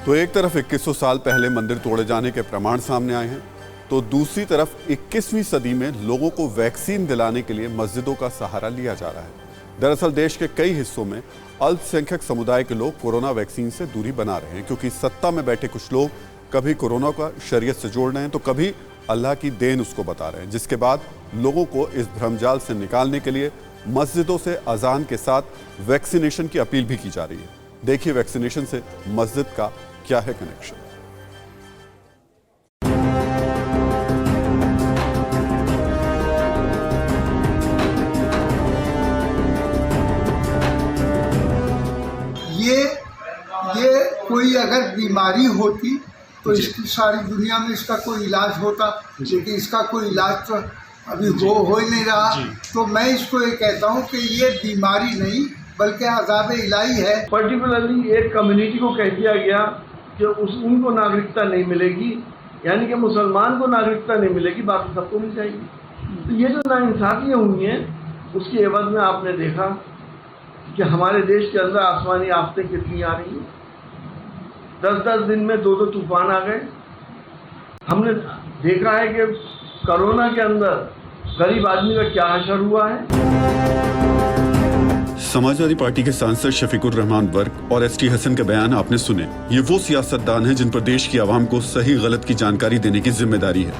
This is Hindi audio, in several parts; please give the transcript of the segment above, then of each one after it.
तो एक तरफ 2100 साल पहले मंदिर तोड़े जाने के प्रमाण सामने आए हैं, तो दूसरी तरफ 21वीं सदी में लोगों को वैक्सीन दिलाने के लिए मस्जिदों का सहारा लिया जा रहा है। दरअसल देश के कई हिस्सों में अल्पसंख्यक समुदाय के लोग कोरोना वैक्सीन से दूरी बना रहे हैं, क्योंकि सत्ता में बैठे कुछ लोग कभी कोरोना का शरीयत से जोड़ रहे हैं तो कभी अल्लाह की देन उसको बता रहे हैं, जिसके बाद लोगों को इस भ्रमजाल से निकालने के लिए मस्जिदों से अजान के साथ वैक्सीनेशन की अपील भी की जा रही है। देखिए वैक्सीनेशन से मस्जिद का क्या है कनेक्शन। ये कोई अगर बीमारी होती तो इसकी सारी दुनिया में इसका कोई इलाज होता, लेकिन इसका कोई इलाज तो अभी हो ही नहीं रहा। तो मैं इसको ये कहता हूँ कि ये बीमारी नहीं बल्कि अज़ाब इलाही है। पर्टिकुलरली एक कम्युनिटी को कह दिया गया कि उनको नागरिकता नहीं मिलेगी, यानी कि मुसलमान को नागरिकता नहीं मिलेगी, बाकी सबको मिल जाएगी। तो ये जो नाइंसाफियाँ हुई हैं उसकी एवज में आपने देखा कि हमारे देश के अंदर आसमानी आफतें कितनी आ रही हैं। 10-10 दिन में 2-2 तूफान आ गए। हमने देखा है कि कोरोना के अंदर गरीब आदमी का क्या हशर हुआ है। समाजवादी पार्टी के सांसद शफीकुर रहमान वर्क और एसटी हसन के बयान आपने सुने। ये वो सियासतदान हैं जिन पर देश की आवाम को सही गलत की जानकारी देने की जिम्मेदारी है।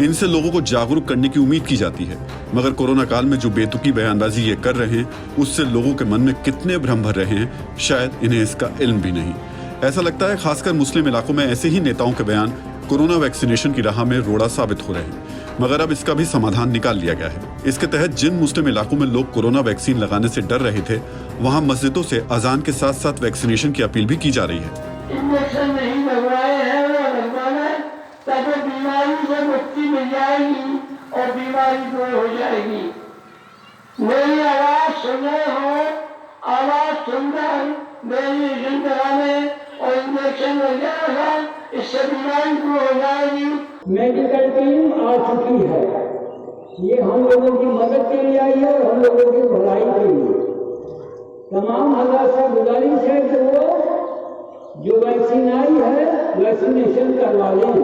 इनसे लोगों को जागरूक करने की उम्मीद की जाती है, मगर कोरोना काल में जो बेतुकी बयानबाजी ये कर रहे हैं उससे लोगों के मन में कितने भ्रम भर रहे हैं, शायद इन्हें इसका इल्म भी नहीं। ऐसा लगता है खासकर मुस्लिम इलाकों में ऐसे ही नेताओं के बयान कोरोना वैक्सीनेशन की राह में रोड़ा साबित हो रहे हैं, मगर अब इसका भी समाधान निकाल लिया गया है। इसके तहत जिन मुस्लिम इलाकों में लोग कोरोना वैक्सीन लगाने से डर रहे थे, वहां मस्जिदों से अजान के साथ साथ वैक्सीनेशन की अपील भी की जा रही है। इंजेक्शन नहीं लगवाए हैं वो लगवाना है ताकि बीमारी से मुक्ति मिल जाएगी और बीमारी दूर हो जाएगी। मेरी आवाज सुन रहे हो, आवाज सुनकर वैक्सीनेशन कराने और इंजेक्शन लग जाएगा, इससे बीमारी दूर हो जाएगी। मेडिकल टीम आ चुकी है, ये हम लोगों की मदद के लिए आई है और हम लोगों की भलाई के लिए। तमाम हज़ार से गुजारिश है कि वो जो वैक्सीन आई है वैक्सीनेशन करवा लें।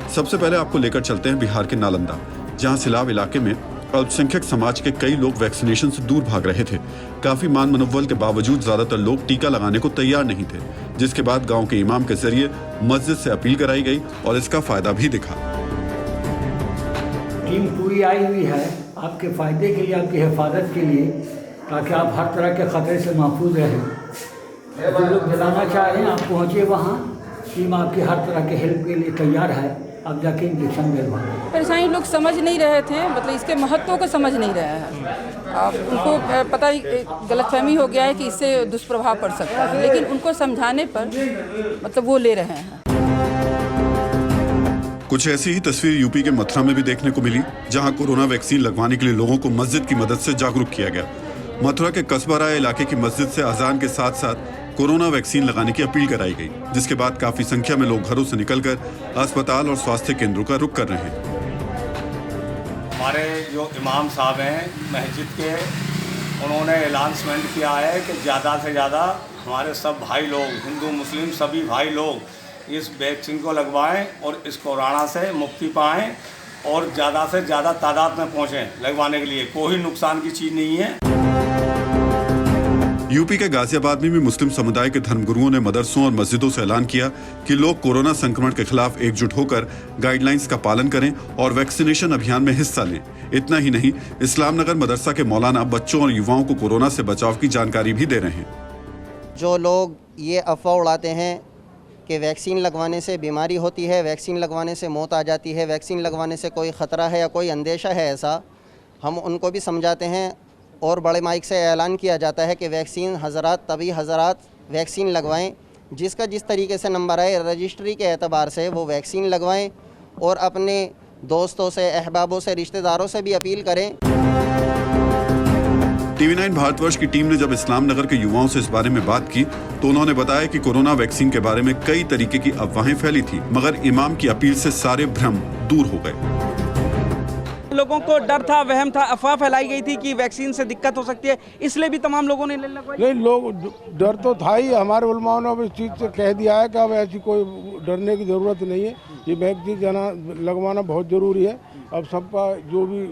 सबसे पहले आपको लेकर चलते हैं बिहार के नालंदा, जहां सिलाव इलाके में अल्पसंख्यक समाज के कई लोग वैक्सीनेशन से दूर भाग रहे थे। काफी मान मनोबल के बावजूद ज्यादातर लोग टीका लगाने को तैयार नहीं थे, जिसके बाद गांव के इमाम के जरिए मस्जिद से अपील कराई गई और इसका फायदा भी दिखा। टीम पूरी आई हुई है आपके फायदे के लिए, आपकी हिफाजत के लिए, ताकि आप हर तरह के खतरे से महफूज रहें। जो लोग दिलाना चाह रहे हैं आप पहुँचे वहाँ, टीम आपकी हर तरह के हेल्प के लिए तैयार है। अब जाके इंजेक्शन दिलवा। परेशानी लोग समझ नहीं रहे थे, मतलब इसके महत्व को समझ नहीं रहे हैं। उनको पता गलतफहमी हो गया है कि इससे दुष्प्रभाव पड़ सकता है, लेकिन उनको समझाने पर मतलब वो ले रहे हैं। कुछ ऐसी ही तस्वीर यूपी के मथुरा में भी देखने को मिली, जहां कोरोना वैक्सीन लगवाने के लिए लोगों को मस्जिद की मदद से जागरूक किया गया। मथुरा के कस्बा राय इलाके की मस्जिद से अजान के साथ साथ कोरोना वैक्सीन लगाने की अपील कराई गई, जिसके बाद काफी संख्या में लोग घरों से निकलकर अस्पताल और स्वास्थ्य केंद्रों का रुख कर रहे हैं। हमारे जो इमाम साहब हैं मस्जिद के, उन्होंने अनाउंसमेंट किया है कि ज़्यादा से ज़्यादा हमारे सब भाई लोग, हिंदू मुस्लिम सभी भाई लोग इस वैक्सीन को लगवाएं और इस कोरोना से मुक्ति पाएं और ज़्यादा से ज़्यादा तादाद में पहुँचें लगवाने के लिए। कोई नुकसान की चीज़ नहीं है। यूपी के गाजियाबाद में भी मुस्लिम समुदाय के धर्मगुरुओं ने मदरसों और मस्जिदों से ऐलान किया कि लोग कोरोना संक्रमण के खिलाफ एकजुट होकर गाइडलाइंस का पालन करें और वैक्सीनेशन अभियान में हिस्सा लें। इतना ही नहीं, इस्लाम नगर मदरसा के मौलाना बच्चों और युवाओं को कोरोना से बचाव की जानकारी भी दे रहे हैं। जो लोग ये अफवाह उड़ाते हैं कि वैक्सीन लगवाने से बीमारी होती है, वैक्सीन लगवाने से मौत आ जाती है, वैक्सीन लगवाने से कोई ख़तरा है या कोई अंदेशा है, ऐसा हम उनको भी समझाते हैं और बड़े माइक से ऐलान किया जाता है कि वैक्सीन हज़रात तभी हज़रात वैक्सीन लगवाएं, जिसका जिस तरीके से नंबर आए रजिस्ट्री के एतबार से वो वैक्सीन लगवाएं और अपने दोस्तों से, अहबाबों से, रिश्तेदारों से भी अपील करें। TV9 भारतवर्ष की टीम ने जब इस्लाम नगर के युवाओं से इस बारे में बात की तो उन्होंने बताया कि कोरोना वैक्सीन के बारे में कई तरीके की अफवाहें फैली थी, मगर इमाम की अपील से सारे भ्रम दूर हो गए। लोगों को डर था, वहम था, अफवाह फैलाई गई थी कि वैक्सीन से दिक्कत हो सकती है, इसलिए भी तमाम लोगों ने लगवाई। नहीं, लोग डर तो था ही। हमारे उलमाओं ने अब इस चीज़ से कह दिया है कि अब ऐसी कोई डरने की ज़रूरत नहीं है। ये वैक्सीन लगवाना बहुत ज़रूरी है। अब सबका जो भी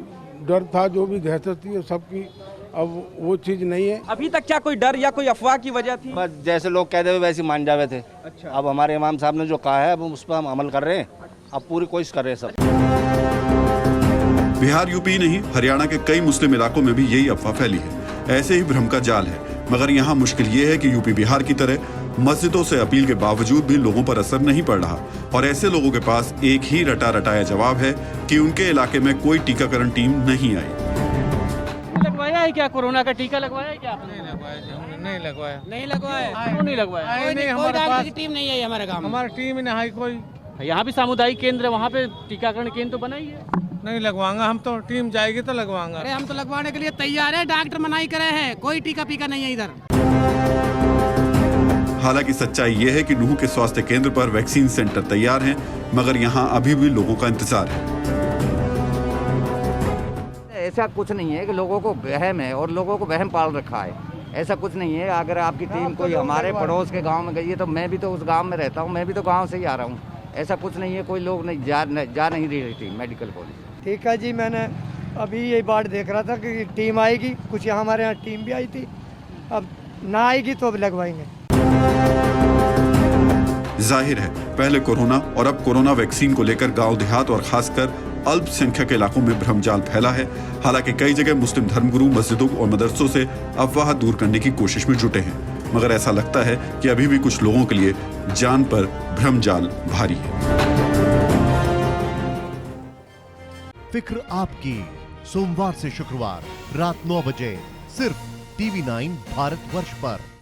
डर था, जो भी दहशत थी, सबकी अब वो चीज़ नहीं है। अभी तक क्या कोई डर या कोई अफवाह की वजह थी? बस जैसे लोग कहते हुए वैसे मान जावे थे। अच्छा। अब हमारे इमाम साहब ने जो कहा है अब उस पर हम अमल कर रहे हैं। अब पूरी कोशिश कर रहे हैं सब। बिहार, यूपी नहीं, हरियाणा के कई मुस्लिम इलाकों में भी यही अफवाह फैली है। ऐसे ही भ्रम का जाल है। मगर यहाँ मुश्किल ये है कि यूपी बिहार की तरह मस्जिदों से अपील के बावजूद भी लोगों पर असर नहीं पड़ रहा और ऐसे लोगों के पास एक ही रटा रटाया जवाब है कि उनके इलाके में कोई टीकाकरण टीम नहीं आई। लगवाया है क्या? कोरोना का टीका लगवाया है क्या आपने? नहीं लगवाया। नहीं लगवाया। क्यों नहीं लगवाया? नहीं, हमारे पास टीम नहीं है हमारे गाँव में। हमारी टीम नहीं आई कोई। यहाँ भी सामुदायिक केंद्र, वहाँ पे टीकाकरण केंद्र तो बना ही है। नहीं लगवाएंगा हम तो, टीम जाएगी तो लगवाएंगा। अरे हम तो लगवाने के लिए तैयार है, डॉक्टर मनाही करे हैं, कोई टीका पीका नहीं है इधर। हालांकि सच्चाई ये है कि नूह के स्वास्थ्य केंद्र पर वैक्सीन सेंटर तैयार हैं, मगर यहाँ अभी भी लोगों का इंतजार है। ऐसा कुछ नहीं है कि लोगों को वहम है और लोगों को वहम पाल रखा है, ऐसा कुछ नहीं है। अगर आपकी टीम कोई हमारे पड़ोस के गांव में गई है तो मैं भी तो उस गांव में रहता हूं, मैं भी तो गांव से ही आ रहा हूं। ऐसा कुछ नहीं है, कोई लोग नहीं जा नहीं रही टीम मेडिकल कॉलेज। ठीक है जी, मैंने अभी यही बात देख रहा था कि टीम आएगी, कुछ यहाँ हमारे यहाँ टीम भी आई थी, अब ना आएगी तो अब लगवाएंगे। जाहिर है पहले कोरोना और अब कोरोना वैक्सीन को लेकर गांव देहात और खासकर अल्पसंख्यक इलाकों में भ्रमजाल फैला है। हालांकि कई जगह मुस्लिम धर्मगुरु मस्जिदों और मदरसों से अफवाह दूर करने की कोशिश में जुटे हैं, मगर ऐसा लगता है कि अभी भी कुछ लोगों के लिए जान पर भ्रमजाल भारी है। फिक्र आपकी, सोमवार से शुक्रवार रात 9 बजे सिर्फ TV9 भारतवर्ष पर।